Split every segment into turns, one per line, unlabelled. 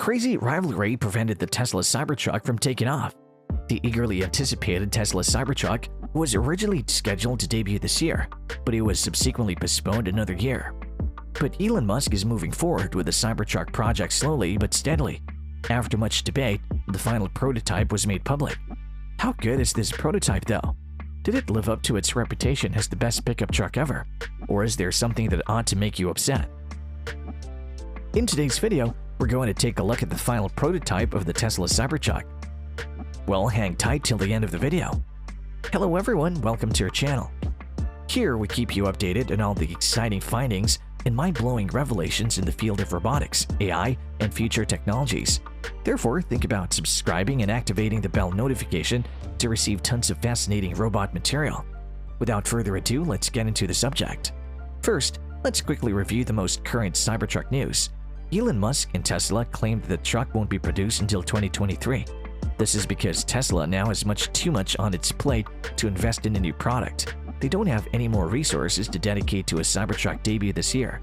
crazy rivalry prevented the Tesla Cybertruck from taking off. The eagerly anticipated Tesla Cybertruck was originally scheduled to debut this year, but it was subsequently postponed another year. But Elon Musk is moving forward with the Cybertruck project slowly but steadily. After much debate, the final prototype was made public. How good is this prototype though? Did it live up to its reputation as the best pickup truck ever? Or is there something that ought to make you upset? In today's video, we're going to take a look at the final prototype of the Tesla Cybertruck. Well, hang tight till the end of the video. Hello everyone, welcome to our channel. Here we keep you updated on all the exciting findings and mind-blowing revelations in the field of robotics, AI, and future technologies. Therefore, think about subscribing and activating the bell notification to receive tons of fascinating robot material. Without further ado, let's get into the subject. First, let's quickly review the most current Cybertruck news. Elon Musk and Tesla claimed that the truck won't be produced until 2023. This is because Tesla now has too much on its plate to invest in a new product. They don't have any more resources to dedicate to a Cybertruck debut this year.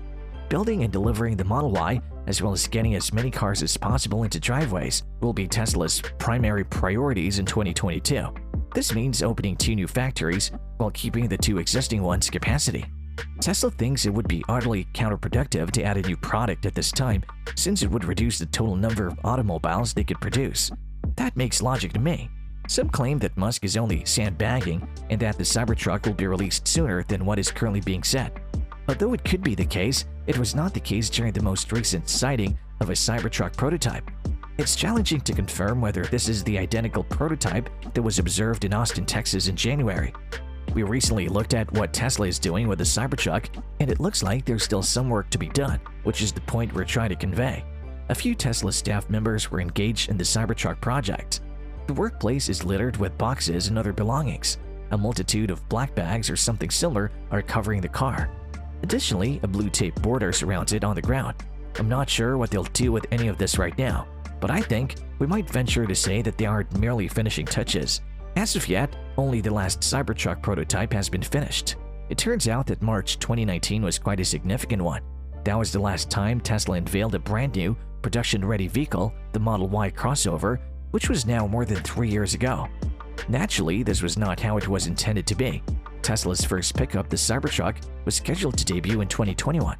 Building and delivering the Model Y, as well as getting as many cars as possible into driveways, will be Tesla's primary priorities in 2022. This means opening 2 new factories while keeping the 2 existing ones' capacity. Tesla thinks it would be utterly counterproductive to add a new product at this time, since it would reduce the total number of automobiles they could produce. That makes logic to me. Some claim that Musk is only sandbagging and that the Cybertruck will be released sooner than what is currently being said. Although it could be the case, it was not the case during the most recent sighting of a Cybertruck prototype. It's challenging to confirm whether this is the identical prototype that was observed in Austin, Texas in January. We recently looked at what Tesla is doing with the Cybertruck, and it looks like there's still some work to be done, which is the point we're trying to convey. A few Tesla staff members were engaged in the Cybertruck project. The workplace is littered with boxes and other belongings. A multitude of black bags or something similar are covering the car. Additionally, a blue tape border surrounds it on the ground. I'm not sure what they'll do with any of this right now, but I think we might venture to say that they aren't merely finishing touches. As of yet, only the last Cybertruck prototype has been finished. It turns out that March 2019 was quite a significant one. That was the last time Tesla unveiled a brand new, production-ready vehicle, the Model Y crossover, which was now more than 3 years ago. Naturally, this was not how it was intended to be. Tesla's first pickup, the Cybertruck, was scheduled to debut in 2021.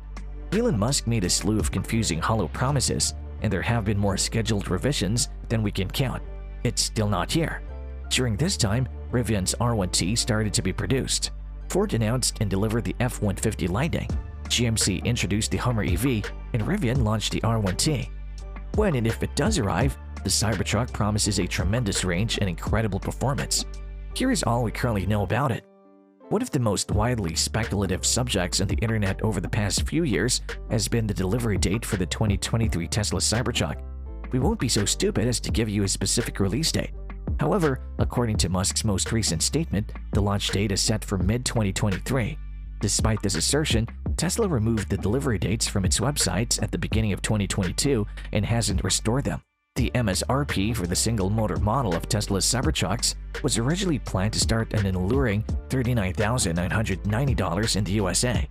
Elon Musk made a slew of confusing hollow promises, and there have been more scheduled revisions than we can count. It's still not here. During this time, Rivian's R1T started to be produced. Ford announced and delivered the F-150 Lightning. GMC introduced the Hummer EV, and Rivian launched the R1T. When and if it does arrive, the Cybertruck promises a tremendous range and incredible performance. Here is all we currently know about it. One of the most widely speculative subjects on the internet over the past few years has been the delivery date for the 2023 Tesla Cybertruck. We won't be so stupid as to give you a specific release date. However, according to Musk's most recent statement, the launch date is set for mid-2023. Despite this assertion, Tesla removed the delivery dates from its websites at the beginning of 2022 and hasn't restored them. The MSRP for the single-motor model of Tesla's Cybertrucks was originally planned to start at an alluring $39,990 in the USA.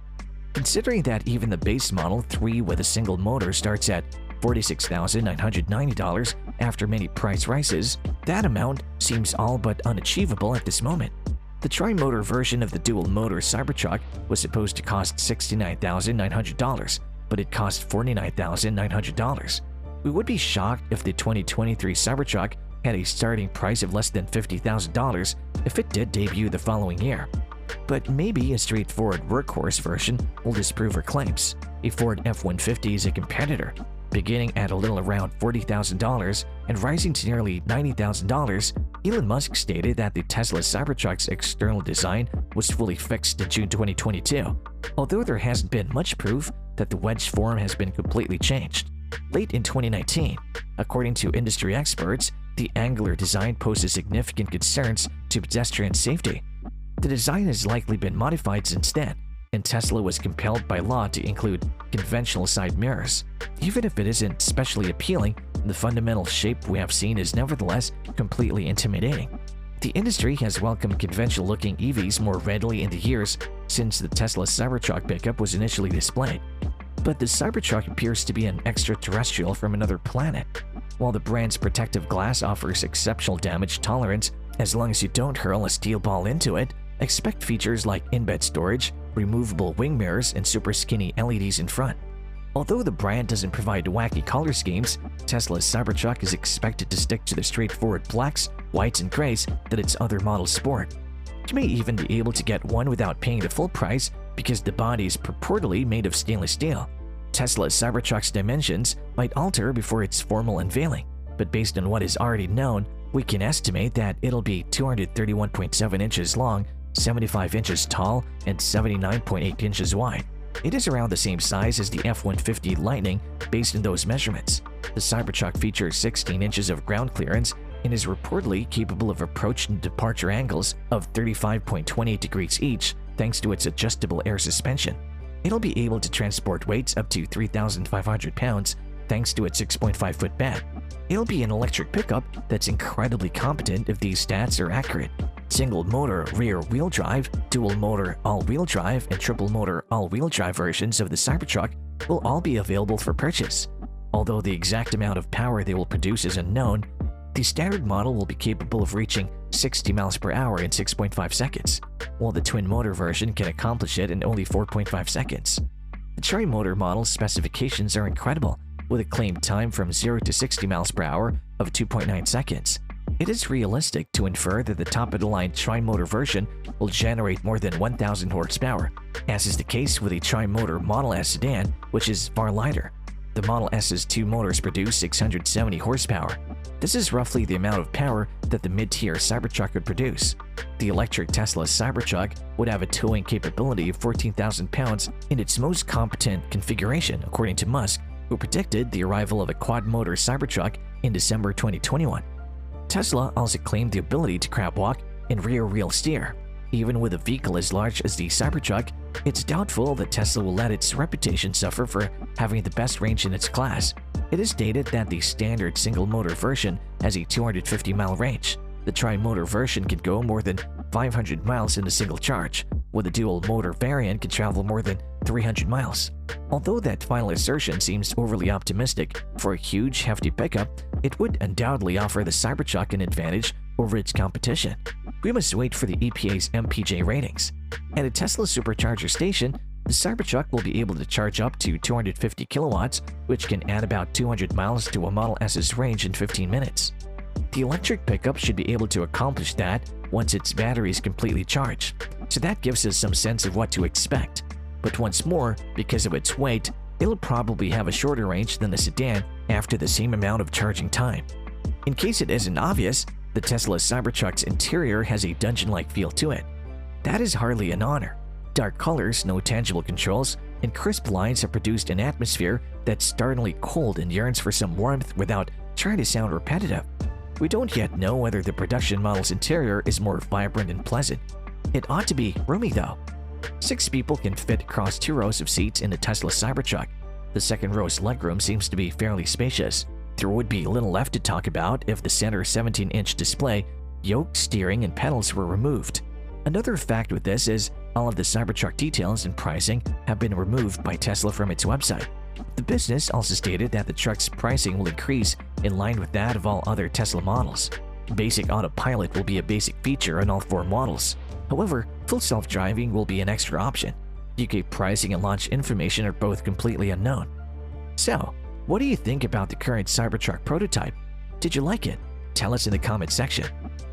Considering that even the base Model 3 with a single motor starts at $46,990 after many price rises, that amount seems all but unachievable at this moment. The tri-motor version of the dual-motor Cybertruck was supposed to cost $69,900, but it cost $49,900. We would be shocked if the 2023 Cybertruck had a starting price of less than $50,000 if it did debut the following year. But maybe a straightforward workhorse version will disprove her claims. A Ford F-150 is a competitor, beginning at a little around $40,000 and rising to nearly $90,000. Elon Musk stated that the Tesla Cybertruck's external design was fully fixed in June 2022, although there hasn't been much proof that the wedge form has been completely changed. Late in 2019, according to industry experts, the angular design poses significant concerns to pedestrian safety. The design has likely been modified since then, and Tesla was compelled by law to include conventional side mirrors. Even if it isn't especially appealing, the fundamental shape we have seen is nevertheless completely intimidating. The industry has welcomed conventional-looking EVs more readily in the years since the Tesla Cybertruck pickup was initially displayed. But the Cybertruck appears to be an extraterrestrial from another planet. While the brand's protective glass offers exceptional damage tolerance as long as you don't hurl a steel ball into it, expect features like in-bed storage, removable wing mirrors, and super skinny LEDs in front. Although the brand doesn't provide wacky color schemes, Tesla's Cybertruck is expected to stick to the straightforward blacks, whites, and grays that its other models sport. You may even be able to get one without paying the full price because the body is purportedly made of stainless steel. Tesla's Cybertruck's dimensions might alter before its formal unveiling, but based on what is already known, we can estimate that it'll be 231.7 inches long, 75 inches tall, and 79.8 inches wide. It is around the same size as the F-150 Lightning based on those measurements. The Cybertruck features 16 inches of ground clearance and is reportedly capable of approach and departure angles of 35.28 degrees each thanks to its adjustable air suspension. It'll be able to transport weights up to 3,500 pounds thanks to its 6.5-foot bed. It'll be an electric pickup that's incredibly competent if these stats are accurate. Single-motor rear-wheel drive, dual-motor all-wheel drive, and triple-motor all-wheel drive versions of the Cybertruck will all be available for purchase. Although the exact amount of power they will produce is unknown, the standard model will be capable of reaching 60 miles per hour in 6.5 seconds, while the twin-motor version can accomplish it in only 4.5 seconds. The tri-motor model's specifications are incredible, with a claimed time from 0 to 60 miles per hour of 2.9 seconds. It is realistic to infer that the top-of-the-line tri-motor version will generate more than 1,000 horsepower, as is the case with a tri-motor Model S sedan, which is far lighter. The Model S's two motors produce 670 horsepower. This is roughly the amount of power that the mid-tier Cybertruck would produce. The electric Tesla Cybertruck would have a towing capability of 14,000 pounds in its most competent configuration, according to Musk, who predicted the arrival of a quad-motor Cybertruck in December 2021. Tesla also claimed the ability to crab walk and rear-wheel steer. Even with a vehicle as large as the Cybertruck, it's doubtful that Tesla will let its reputation suffer for having the best range in its class. It is stated that the standard single-motor version has a 250-mile range. The tri-motor version can go more than 500 miles in a single charge, while the dual-motor variant can travel more than 300 miles. Although that final assertion seems overly optimistic for a huge, hefty pickup, it would undoubtedly offer the Cybertruck an advantage over its competition. We must wait for the EPA's MPJ ratings. At a Tesla Supercharger station, the Cybertruck will be able to charge up to 250 kilowatts, which can add about 200 miles to a Model S's range in 15 minutes. The electric pickup should be able to accomplish that once its battery is completely charged, so that gives us some sense of what to expect. But once more, because of its weight, it'll probably have a shorter range than the sedan after the same amount of charging time. In case it isn't obvious, the Tesla Cybertruck's interior has a dungeon-like feel to it. That is hardly an honor. Dark colors, no tangible controls, and crisp lines have produced an atmosphere that's startlingly cold and yearns for some warmth without trying to sound repetitive. We don't yet know whether the production model's interior is more vibrant and pleasant. It ought to be roomy though. 6 people can fit across 2 rows of seats in the Tesla Cybertruck. The second row's legroom seems to be fairly spacious. There would be little left to talk about if the center 17-inch display, yoke, steering, and pedals were removed. Another fact with this is all of the Cybertruck details and pricing have been removed by Tesla from its website. The business also stated that the truck's pricing will increase in line with that of all other Tesla models. Basic autopilot will be a basic feature on all 4 models. However, full self-driving will be an extra option. UK pricing and launch information are both completely unknown. So, what do you think about the current Cybertruck prototype? Did you like it? Tell us in the comment section.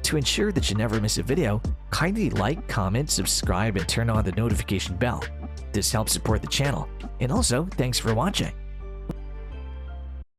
To ensure that you never miss a video, kindly like, comment, subscribe, and turn on the notification bell. This helps support the channel. And also, thanks for watching.